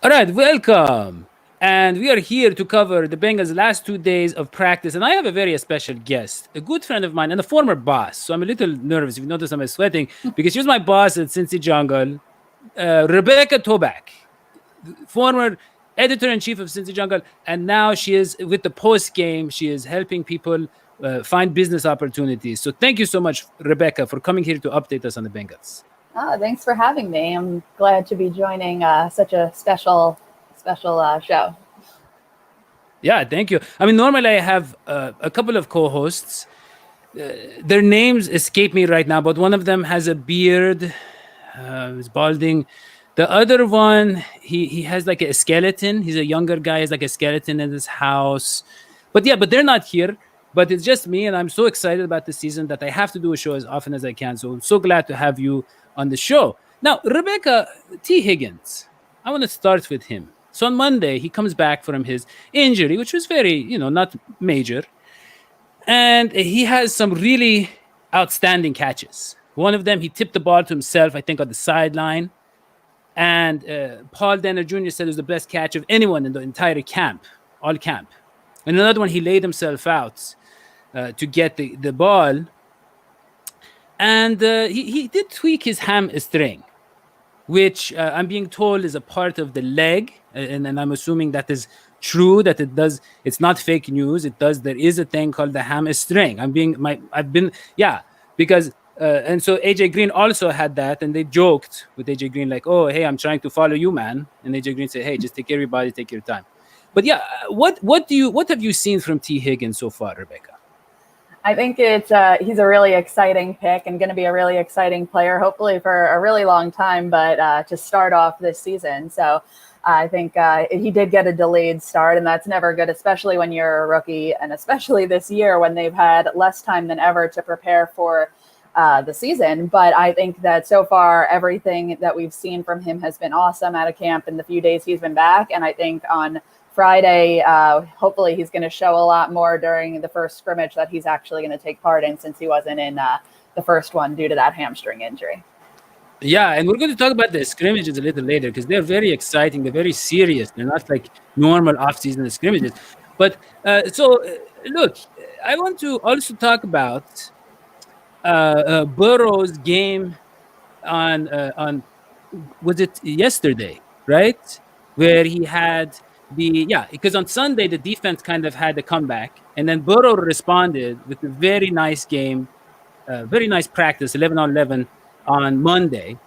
All right, welcome. And we are here to cover the Bengals' last 2 days of practice. And I have a very special guest, a good friend of mine and a former boss. So I'm a little nervous. If you notice, I'm sweating because she was my boss at Cincy Jungle, Rebecca Toback, former editor in chief of Cincy Jungle. And now she is with the post game. She is helping people find business opportunities. So thank you so much, Rebecca, for coming here to update us on the Bengals. Thanks for having me. I'm glad to be joining such a special show. Yeah, thank you. I mean, normally I have a couple of co-hosts. Their names escape me right now, but one of them has a beard. He's balding. The other one, he has like a skeleton. He's a younger guy. He's like a skeleton in his house. But they're not here. But it's just me, and I'm so excited about the season that I have to do a show as often as I can. So I'm so glad to have you on the show. Now, Rebecca, Tee Higgins, I want to start with him. So on Monday, he comes back from his injury, which was very, not major. And he has some really outstanding catches. One of them, he tipped the ball to himself, I think, on the sideline. And Paul Denner Jr. said it was the best catch of anyone in the entire camp, all camp. And another one, he laid himself out to get the ball. And he did tweak his hamstring, which I'm being told is a part of the leg. And I'm assuming that is true, that it does. It's not fake news. It does. There is a thing called the hamstring. Because and so AJ Green also had that, and they joked with AJ Green like, "Oh, hey, I'm trying to follow you, man." And AJ Green said, "Hey, just take everybody, take your time." But yeah, what have you seen from Tee Higgins so far, Rebecca? I think he's a really exciting pick and going to be a really exciting player, hopefully for a really long time, but to start off this season. So I think he did get a delayed start, and that's never good, especially when you're a rookie, and especially this year when they've had less time than ever to prepare for the season. But I think that so far, everything that we've seen from him has been awesome out of camp in the few days he's been back. And I think on Friday, hopefully he's going to show a lot more during the first scrimmage that he's actually going to take part in, since he wasn't in the first one due to that hamstring injury. Yeah, and we're going to talk about the scrimmages a little later because they're very exciting. They're very serious. They're not like normal off-season scrimmages. But look, I want to also talk about Burrow's game on was it yesterday, right? Where he had because on Sunday the defense kind of had a comeback, and then Burrow responded with a very nice game, very nice practice, 11 on 11 on Monday.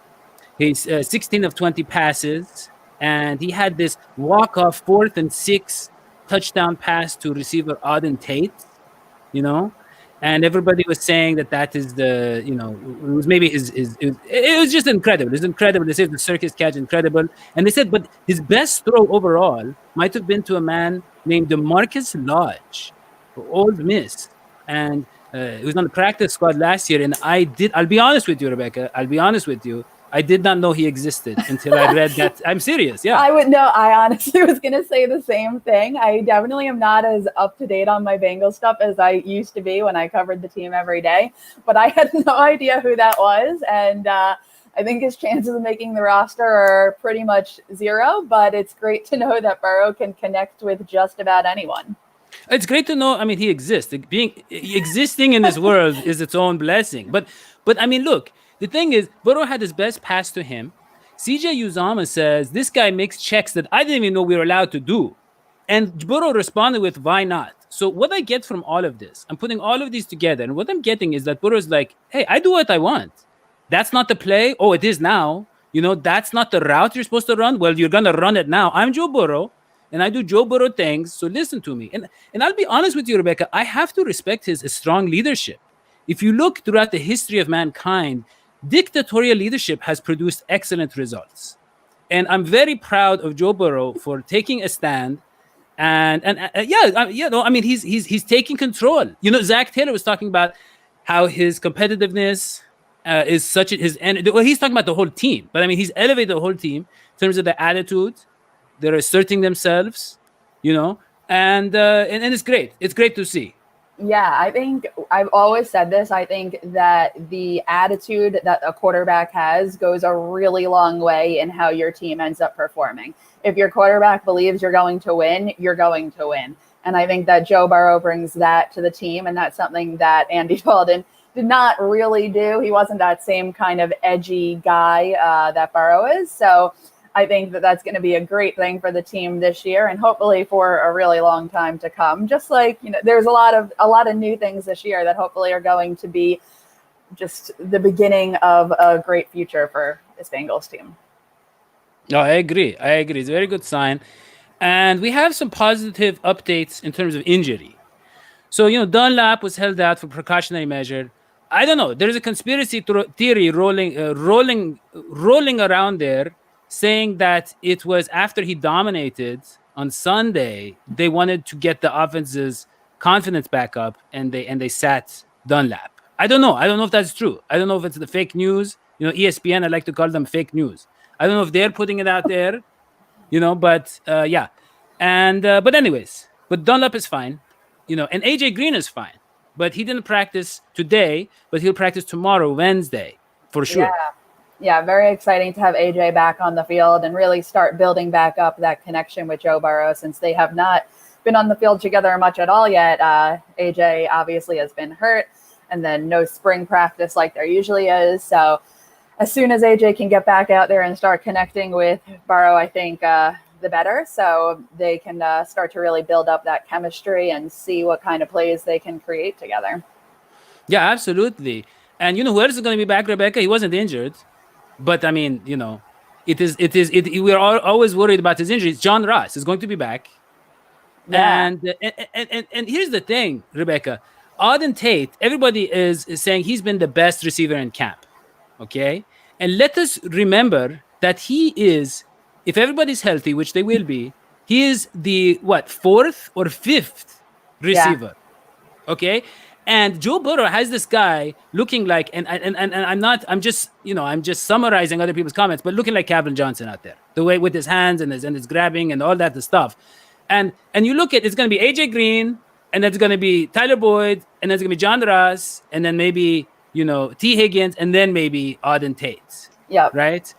He's 16 of 20 passes, and he had this walk-off 4th and 6 touchdown pass to receiver Ardent Tate, and everybody was saying that is the, it was maybe it was just incredible. It's incredible. They said the circus catch, incredible. And they said, but his best throw overall might have been to a man named DeMarcus Lodge, Ole Miss. And he was on the practice squad last year. And I'll be honest with you, Rebecca. I did not know he existed until I read that. I'm serious. Yeah. I honestly was going to say the same thing. I definitely am not as up to date on my Bengals stuff as I used to be when I covered the team every day, but I had no idea who that was. And I think his chances of making the roster are pretty much zero, but it's great to know that Burrow can connect with just about anyone. It's great to know. I mean, he exists. Existing in this world is its own blessing. But I mean, look, the thing is, Burrow had his best pass to him. CJ Uzama says, this guy makes checks that I didn't even know we were allowed to do. And Burrow responded with, why not? So what I get from all of this, I'm putting all of these together. And what I'm getting is that Burrow's like, hey, I do what I want. That's not the play. Oh, it is now. That's not the route you're supposed to run. Well, you're going to run it now. I'm Joe Burrow, and I do Joe Burrow things. So listen to me. And I'll be honest with you, Rebecca, I have to respect his strong leadership. If you look throughout the history of mankind, dictatorial leadership has produced excellent results. And I'm very proud of Joe Burrow for taking a stand. He's taking control. Zach Taylor was talking about how his competitiveness is such he's talking about the whole team. But I mean, he's elevated the whole team in terms of the attitude. They're asserting themselves, and it's great. It's great to see. Yeah, I think I've always said this. I think that the attitude that a quarterback has goes a really long way in how your team ends up performing. If your quarterback believes you're going to win, you're going to win. And I think that Joe Burrow brings that to the team. And that's something that Andy Dalton did not really do. He wasn't that same kind of edgy guy that Burrow is. So I think that that's going to be a great thing for the team this year, and hopefully for a really long time to come. Just like, there's a lot of new things this year that hopefully are going to be just the beginning of a great future for this Bengals team. No, I agree. It's a very good sign. And we have some positive updates in terms of injury. So, Dunlap was held out for precautionary measure. I don't know. There's a conspiracy theory rolling around there, saying that it was after he dominated on Sunday, they wanted to get the offense's confidence back up, and they sat Dunlap. I don't know. I don't know if that's true. I don't know if it's the fake news. ESPN, I like to call them fake news. I don't know if they're putting it out there, but yeah. And but anyways, but Dunlap is fine, and AJ Green is fine, but he didn't practice today, but he'll practice tomorrow, Wednesday, for sure. Yeah, very exciting to have AJ back on the field and really start building back up that connection with Joe Burrow, since they have not been on the field together much at all yet. AJ obviously has been hurt, and then no spring practice like there usually is. So as soon as AJ can get back out there and start connecting with Burrow, I think the better. So they can start to really build up that chemistry and see what kind of plays they can create together. Yeah, absolutely. And who else is going to be back, Rebecca? He wasn't injured. But I mean, we're always worried about his injuries. John Ross is going to be back. Yeah. And here's the thing, Rebecca. Ardent Tate, everybody is saying he's been the best receiver in camp. Okay? And let us remember that he is, if everybody's healthy, which they will be, he is the, fourth or fifth receiver. Yeah. Okay? And Joe Burrow has this guy looking like, and I'm just summarizing other people's comments, but looking like Calvin Johnson out there, the way with his hands and his grabbing and all that the stuff. And you look at, it's going to be AJ Green, and that's going to be Tyler Boyd, and that's going to be John Ross, and then maybe, Tee Higgins, and then maybe Ardent Tate. Yeah. Right?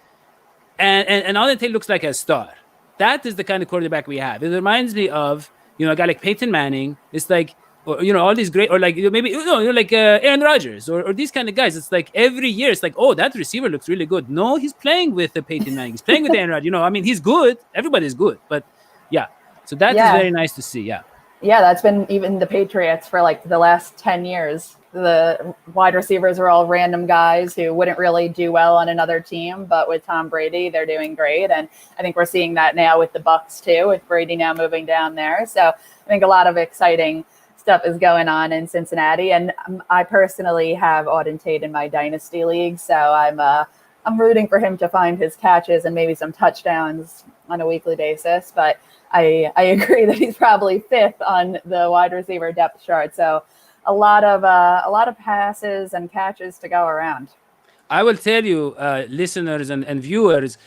And Ardent Tate looks like a star. That is the kind of quarterback we have. It reminds me of, a guy like Peyton Manning. It's like, or all these great, or like maybe like Aaron Rodgers or these kind of guys. It's like every year it's like, oh, that receiver looks really good. No, he's playing with the Peyton Manning. He's playing with Aaron Rodgers. He's good. Everybody's good, but yeah. So that is very nice to see. Yeah. Yeah, that's been even the Patriots for like the last 10 years. The wide receivers are all random guys who wouldn't really do well on another team, but with Tom Brady, they're doing great. And I think we're seeing that now with the Bucs too, with Brady now moving down there. So I think a lot of exciting stuff is going on in Cincinnati, and I personally have Ardent Tate in my dynasty league, so I'm rooting for him to find his catches and maybe some touchdowns on a weekly basis. But I agree that he's probably fifth on the wide receiver depth chart. So a lot of passes and catches to go around. I will tell you, listeners and viewers,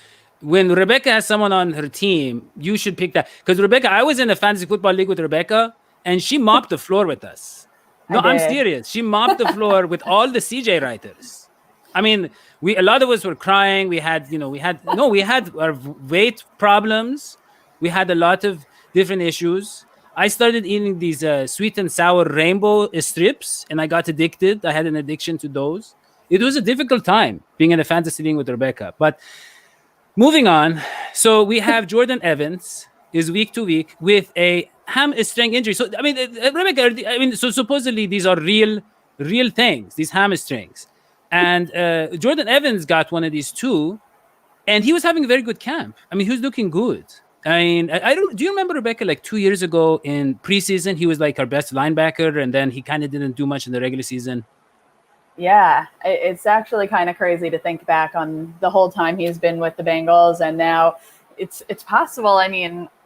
when Rebecca has someone on her team, you should pick that, because Rebecca, I was in a fantasy football league with Rebecca. And she mopped the floor with us. No, I'm serious. She mopped the floor with all the CJ writers. A lot of us were crying. We had our weight problems. We had a lot of different issues. I started eating these sweet and sour rainbow strips, and I got addicted. I had an addiction to those. It was a difficult time being in a fantasy league with Rebecca. But moving on. So we have Jordan Evans is week to week with a hamstring injury. So Rebecca, so supposedly these are real things, these hamstrings. And Jordan Evans got one of these too, and he was having a very good camp. He was looking good. I don't. Do you remember, Rebecca, like 2 years ago in preseason, he was like our best linebacker, and then he kind of didn't do much in the regular season. Yeah, it's actually kind of crazy to think back on the whole time he's been with the Bengals, and now it's possible.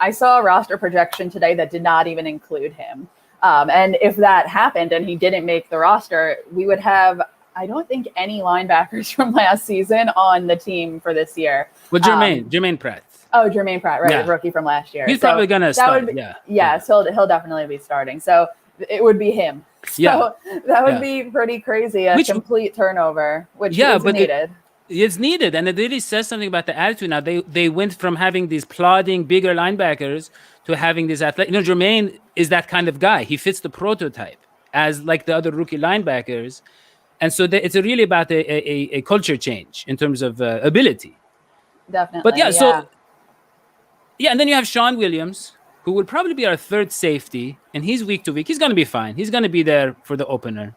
I saw a roster projection today that did not even include him. And if that happened and he didn't make the roster, we would have, I don't think, any linebackers from last season on the team for this year. Well, Jermaine Pratt. Oh, Jermaine Pratt, right, rookie from last year. He's probably going to start, so he'll definitely be starting. So it would be him. So that would be pretty crazy, a complete turnover, which is needed. It's needed, and it really says something about the attitude now. They went from having these plodding, bigger linebackers to having this athletic. Jermaine is that kind of guy. He fits the prototype as like the other rookie linebackers. And so it's really about a culture change in terms of ability. Definitely. But and then you have Sean Williams, who will probably be our third safety, and he's week to week. He's going to be fine. He's going to be there for the opener.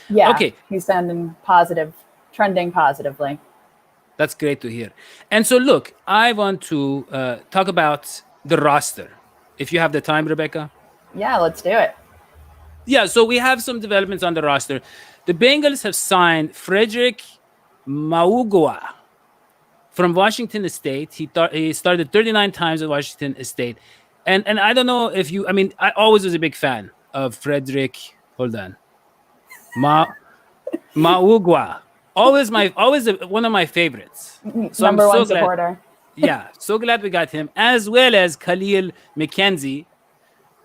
Yeah. Okay. He's trending positively. That's great to hear. And so, look, I want to talk about the roster. If you have the time, Rebecca. Yeah, let's do it. Yeah, so we have some developments on the roster. The Bengals have signed Frederick Maugua from Washington State. He started 39 times at Washington State. And I don't know if you, I always was a big fan of Frederick. Hold on. Maugua. Always one of my favorites. So Number one supporter. So glad we got him, as well as Khalil McKenzie.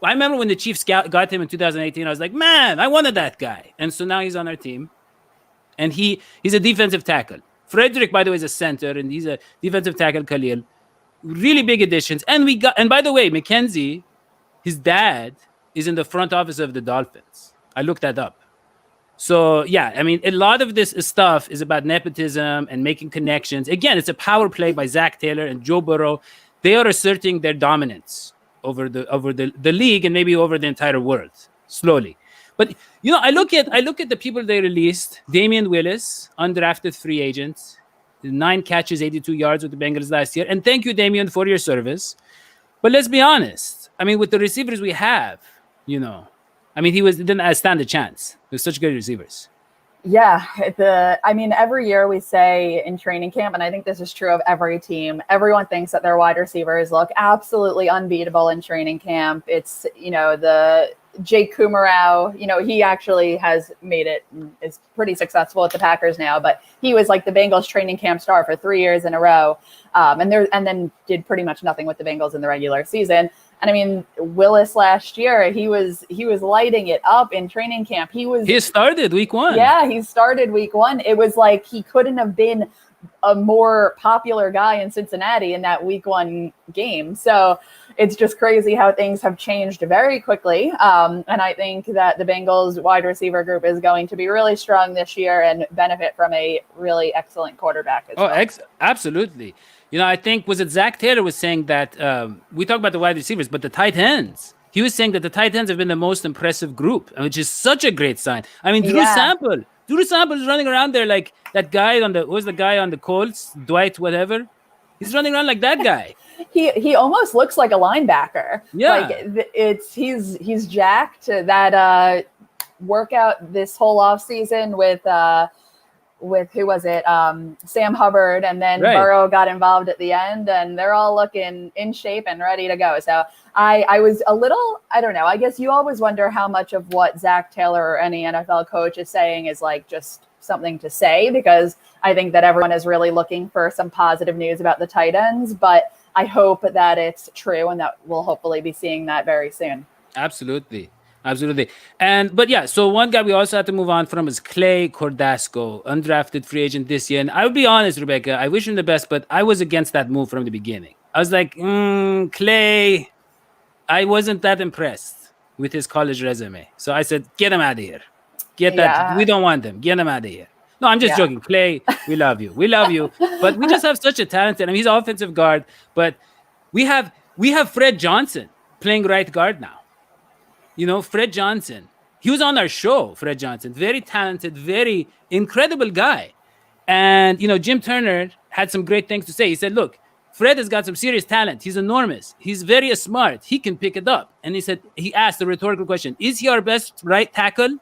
I remember when the Chiefs got him in 2018, I was like, man, I wanted that guy. And so now he's on our team. And he's a defensive tackle. Frederick, by the way, is a center, and he's a defensive tackle, Khalil. Really big additions. And by the way, McKenzie, his dad is in the front office of the Dolphins. I looked that up. So, a lot of this stuff is about nepotism and making connections. Again, it's a power play by Zach Taylor and Joe Burrow. They are asserting their dominance over the league and maybe over the entire world slowly. But, I look at the people they released. Damian Willis, undrafted free agent, 9 catches, 82 yards with the Bengals last year. And thank you, Damian, for your service. But let's be honest. With the receivers we have, he didn't stand a chance. With such good receivers. Yeah. Every year we say in training camp, and I think this is true of every team, everyone thinks that their wide receivers look absolutely unbeatable in training camp. It's, the Jake Kumarau, he actually has made it, is pretty successful at the Packers now, but he was like the Bengals training camp star for 3 years in a row. And then did pretty much nothing with the Bengals in the regular season. And Willis last year, he was lighting it up in training camp. He started week 1. Yeah, he started week 1. It was like he couldn't have been a more popular guy in Cincinnati in that week 1 game. So it's just crazy how things have changed very quickly. And I think that the Bengals wide receiver group is going to be really strong this year and benefit from a really excellent quarterback as well. Absolutely. I think, was it Zach Taylor was saying that we talk about the wide receivers, but the tight ends. He was saying that the tight ends have been the most impressive group, which is such a great sign. Drew Sample is running around there like that guy the guy on the Colts, Dwight, whatever. He's running around like that guy. He almost looks like a linebacker. Yeah, he's jacked. That workout this whole offseason with who was it? Sam Hubbard, and then Burrow got involved at the end, and they're all looking in shape and ready to go. So I was a little, I don't know, I guess you always wonder how much of what Zach Taylor or any NFL coach is saying is like just something to say, because I think that everyone is really looking for some positive news about the tight ends, but I hope that it's true and that we'll hopefully be seeing that very soon. Absolutely. So one guy we also have to move on from is Clay Cordasco, undrafted free agent this year. And I would be honest, Rebecca, I wish him the best, but I was against that move from the beginning. I was like, Clay, I wasn't that impressed with his college resume. So I said, get him out of here. We don't want him. Get him out of here. No, I'm just joking. Clay, we love you. But we just have such a talented, he's an offensive guard, but we have Fred Johnson playing right guard now. Fred Johnson. He was on our show, Fred Johnson. Very talented, very incredible guy. And, Jim Turner had some great things to say. He said, look, Fred has got some serious talent. He's enormous. He's very smart. He can pick it up. And he asked a rhetorical question. Is he our best right tackle?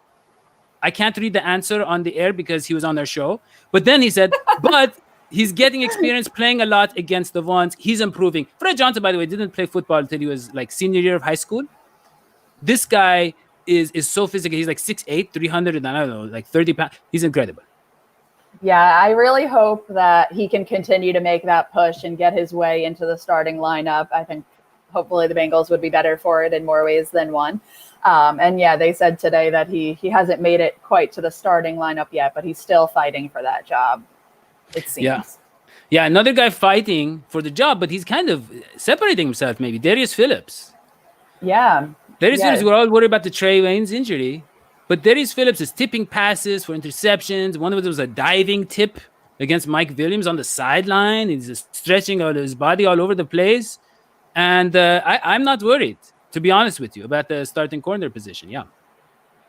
I can't read the answer on the air because he was on our show. But then he said, but he's getting experience playing a lot against the ones. He's improving. Fred Johnson, by the way, didn't play football until he was like senior year of high school. This guy is so physical. He's like 6'8", 300, and I don't know, like 30 pounds. He's incredible. Yeah, I really hope that he can continue to make that push and get his way into the starting lineup. I think hopefully the Bengals would be better for it in more ways than one. And yeah, they said today that he hasn't made it quite to the starting lineup yet, but he's still fighting for that job, it seems. Yeah, another guy fighting for the job, but he's kind of separating himself maybe. Darius Phillips. Yeah. Darius Phillips, Yeah. we're all worried about the Trey Waynes injury. But Darius Phillips is tipping passes for interceptions. One of them was a diving tip against Mike Williams on the sideline. He's just stretching out his body all over the place. And I'm not worried, to be honest with you, about the starting corner position. Yeah.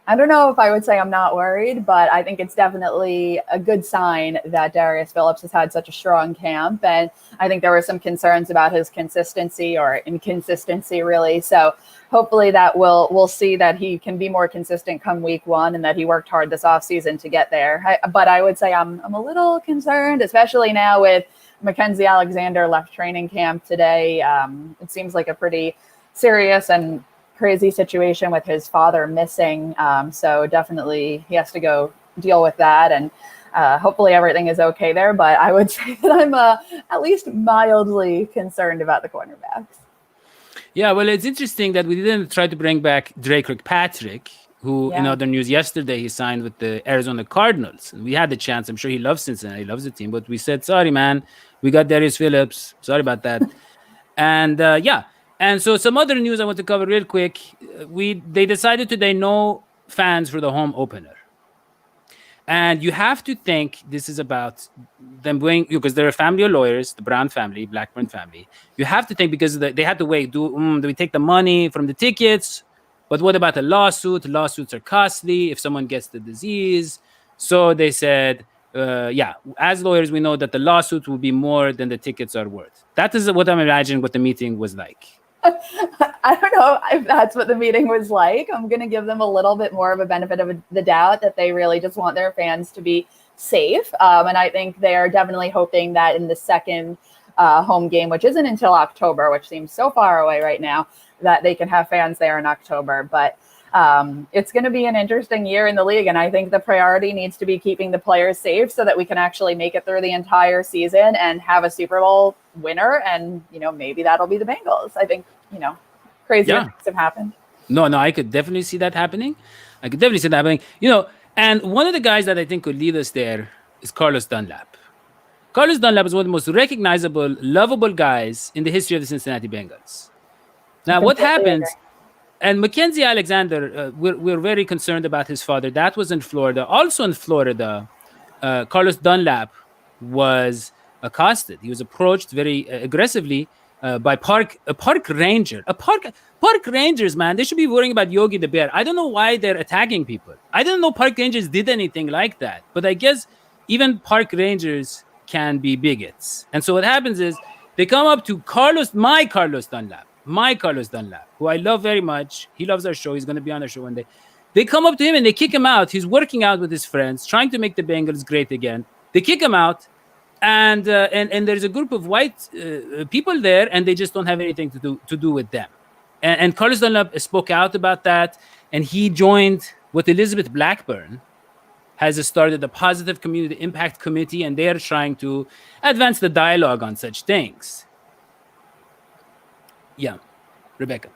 I don't know if I would say I'm not worried, but I think it's definitely a good sign that Darius Phillips has had such a strong camp. And I think there were some concerns about his consistency or inconsistency, really. So hopefully that we'll see that he can be more consistent come week one and that he worked hard this offseason to get there. But I would say I'm a little concerned, especially now with Mackenzie Alexander left training camp today. It seems like a pretty serious and crazy situation with his father missing. So definitely he has to go deal with that. And hopefully everything is okay there. But I would say that I'm at least mildly concerned about the cornerbacks. Yeah, well, it's interesting that we didn't try to bring back Drake Kirkpatrick, who, in other news yesterday, he signed with the Arizona Cardinals. And we had the chance. I'm sure he loves Cincinnati. He loves the team. But we said, sorry, man. We got Darius Phillips. Sorry about that. And yeah. And so some other news I want to cover real quick. They decided today no fans for the home opener. And you have to think this is about them going, because they're a family of lawyers, the Brown family, Blackburn family. You have to think because they had to wait. Do we take the money from the tickets? But what about the lawsuit? Lawsuits are costly if someone gets the disease. So they said, yeah, as lawyers, we know that the lawsuit will be more than the tickets are worth. That is what I'm imagining what the meeting was like. I don't know if that's what the meeting was like. I'm going to give them a little bit more of a benefit of the doubt that they really just want their fans to be safe. And I think they are definitely hoping that in the second home game, which isn't until October, which seems so far away right now, that they can have fans there in October. But it's going to be an interesting year in the league. And I think the priority needs to be keeping the players safe so that we can actually make it through the entire season and have a Super Bowl winner. And, maybe that'll be the Bengals. I think, crazier things have happened. No, I could definitely see that happening. And one of the guys that I think could lead us there is Carlos Dunlap. Carlos Dunlap is one of the most recognizable, lovable guys in the history of the Cincinnati Bengals. Now, what happens... And Mackenzie Alexander, we're very concerned about his father. That was in Florida. Also in Florida, Carlos Dunlap was accosted. He was approached very aggressively by a park ranger. Park rangers, man, they should be worrying about Yogi the Bear. I don't know why they're attacking people. I don't know park rangers did anything like that. But I guess even park rangers can be bigots. And so what happens is they come up to my Carlos Dunlap, who I love very much. He loves our show. He's going to be on our show one day. They come up to him and they kick him out. He's working out with his friends, trying to make the Bengals great again. They kick him out, and there's a group of white people there, and they just don't have anything to do with them. And Carlos Dunlap spoke out about that, and he joined what Elizabeth Blackburn has started, the Positive Community Impact Committee, and they are trying to advance the dialogue on such things. Yeah, Rebecca.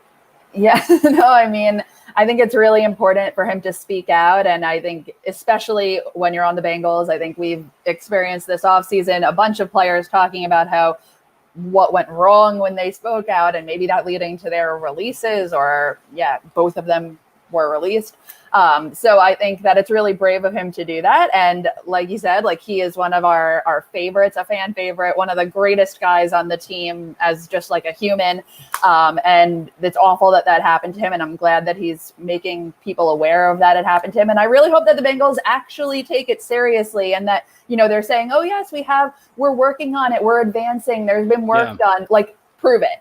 Yeah, no, I mean, I think it's really important for him to speak out. And I think especially when you're on the Bengals, I think we've experienced this offseason, a bunch of players talking about what went wrong when they spoke out and maybe that leading to their releases or, both of them were released. So I think that it's really brave of him to do that. And like you said, he is one of our favorites, a fan favorite, one of the greatest guys on the team as just like a human. And it's awful that happened to him. And I'm glad that he's making people aware of that it happened to him. And I really hope that the Bengals actually take it seriously and that, they're saying, oh, yes, we're working on it. We're advancing. There's been work done. Prove it.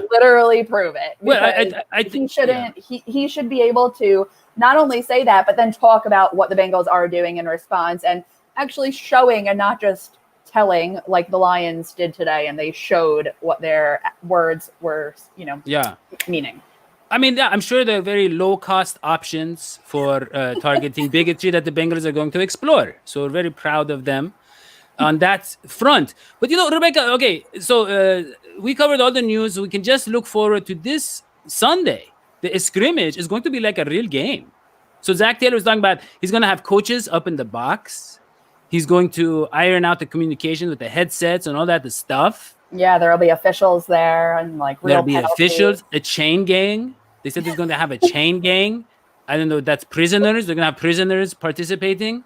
Literally prove it. Well, I think he shouldn't. Yeah. He should be able to not only say that, but then talk about what the Bengals are doing in response and actually showing and not just telling like the Lions did today. And they showed what their words were, meaning. I mean, I'm sure there are very low-cost options for targeting bigotry that the Bengals are going to explore. So we're very proud of them on that front. But, Rebecca, okay, so we covered all the news. We can just look forward to this Sunday. The scrimmage is going to be like a real game. So Zach Taylor was talking about he's going to have coaches up in the box. He's going to iron out the communication with the headsets and all that the stuff. Yeah, there'll be officials there and like real There'll be penalties. officials, a chain gang. They said there's going to have a chain gang. I don't know. That's prisoners. They're going to have prisoners participating.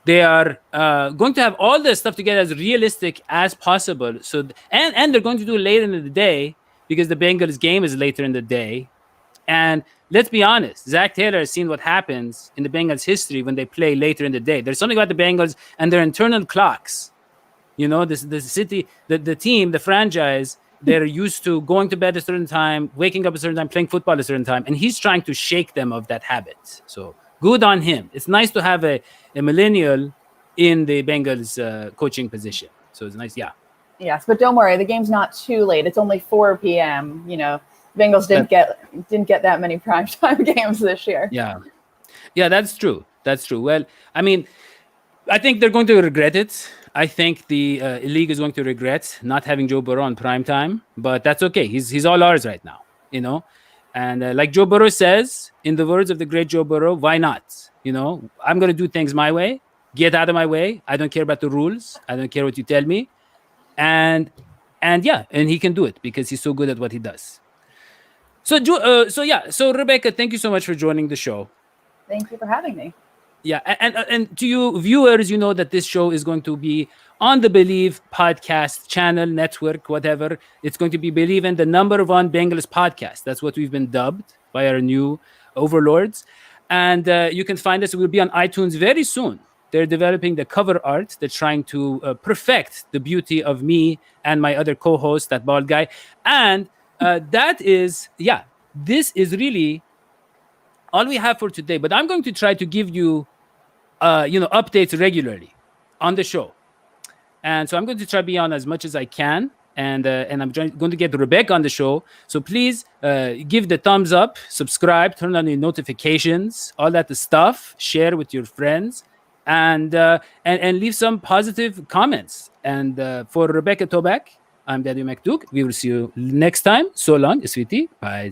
They are going to have all this stuff together as realistic as possible. So and they're going to do it later in the day because the Bengals game is later in the day. And let's be honest, Zach Taylor has seen what happens in the Bengals history when they play later in the day. There's something about the Bengals and their internal clocks. You know, the city, the team, the franchise, they're used to going to bed at a certain time, waking up at a certain time, playing football at a certain time. And he's trying to shake them of that habit. So good on him. It's nice to have a millennial in the Bengals coaching position. So it's nice. Yeah. Yes, but don't worry, the game's not too late. It's only 4 p.m. You know, Bengals didn't get that many primetime games this year. Yeah. Yeah, that's true. That's true. Well, I mean, I think they're going to regret it. I think the league is going to regret not having Joe Burrow on primetime, but that's okay. He's all ours right now, you know? And like Joe Burrow says, in the words of the great Joe Burrow, why not? You know, I'm going to do things my way. Get out of my way. I don't care about the rules. I don't care what you tell me. And yeah, and he can do it because he's so good at what he does. So Rebecca, thank you so much for joining the show. Thank you for having me. Yeah, and to you viewers, you know that this show is going to be on the Believe podcast channel, network, whatever. It's going to be Believe in the #1 Bengals podcast. That's what we've been dubbed by our new overlords. And you can find us. We'll be on iTunes very soon. They're developing the cover art. They're trying to perfect the beauty of me and my other co-host, that bald guy. And this is really all we have for today. But I'm going to try to give you, updates regularly on the show. And so I'm going to try to be on as much as I can. And I'm going to get Rebecca on the show. So please give the thumbs up, subscribe, turn on the notifications, all that stuff. Share with your friends. And leave some positive comments. And for Rebecca Toback, I'm Dadio Makdook. We will see you next time. So long, sweetie. Bye.